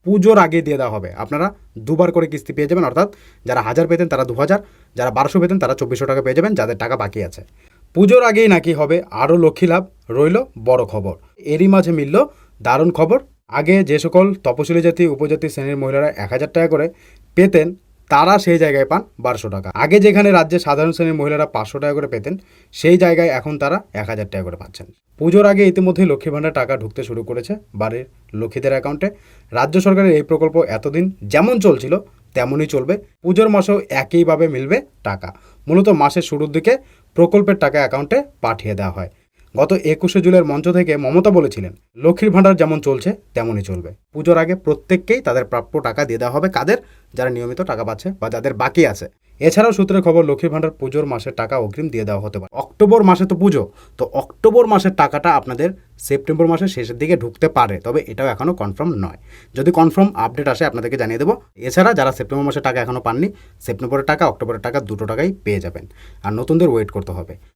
পুজোর আগে দিয়ে দেওয়া হবে। আপনারা দুবার করে কিস্তি পেয়ে যাবেন, অর্থাৎ যারা 1000 পেতেন তারা 2000, যারা 1200 পেতেন তারা 2400 টাকা পেয়ে যাবেন, যাদের টাকা বাকি আছে। পুজোর আগেই নাকি হবে আরও লক্ষ্মী লাভ, রইল বড় খবর। এরই মাঝে মিলল দারুণ খবর। আগে যে সকল তপশিলি জাতি উপজাতি শ্রেণীর মহিলারা 1000 টাকা করে পেতেন, তারা সেই জায়গায় পান 1200 টাকা। আগে যেখানে রাজ্যে সাধারণ শ্রেণীর মহিলারা 500 টাকা করে পেতেন, সেই জায়গায় এখন তারা 1000 টাকা করে পাচ্ছেন। পুজোর আগে ইতিমধ্যেই লক্ষ্মী ভাণ্ডার টাকা ঢুকতে শুরু করেছে বাড়ির লক্ষ্মীদের অ্যাকাউন্টে। রাজ্য সরকারের এই প্রকল্প এতদিন যেমন চলছিল তেমনই চলবে। পুজোর মাসেও একইভাবে মিলবে টাকা। মূলত মাসের শুরুর দিকে প্রকল্পের টাকা অ্যাকাউন্টে পাঠিয়ে দেওয়া হয়। গত 21শে জুলাইয়ের মঞ্চ থেকে মমতা বলেছিলেন, লক্ষ্মীর ভাণ্ডার যেমন চলছে তেমনই চলবে। পুজোর আগে প্রত্যেককেই তাদের প্রাপ্য টাকা দিয়ে দেওয়া হবে। কাদের? যারা নিয়মিত টাকা পাচ্ছে বা যাদের বাকি আছে। এছাড়াও সূত্রের খবর, লক্ষ্মীর ভাণ্ডার পুজোর মাসের টাকা অগ্রিম দিয়ে দেওয়া হতে পারে। অক্টোবর মাসে তো পুজো, তো অক্টোবর মাসের টাকাটা আপনাদের সেপ্টেম্বর মাসের শেষের দিকে ঢুকতে পারে, তবে এটাও এখনও কনফার্ম নয়। যদি কনফার্ম আপডেট আসে আপনাদেরকে জানিয়ে দেবো। এছাড়া যারা সেপ্টেম্বর মাসের টাকা এখনও পাননি, সেপ্টেম্বরের টাকা অক্টোবরের টাকা দুটো টাকাই পেয়ে যাবেন, আর নতুনদের ওয়েট করতে হবে।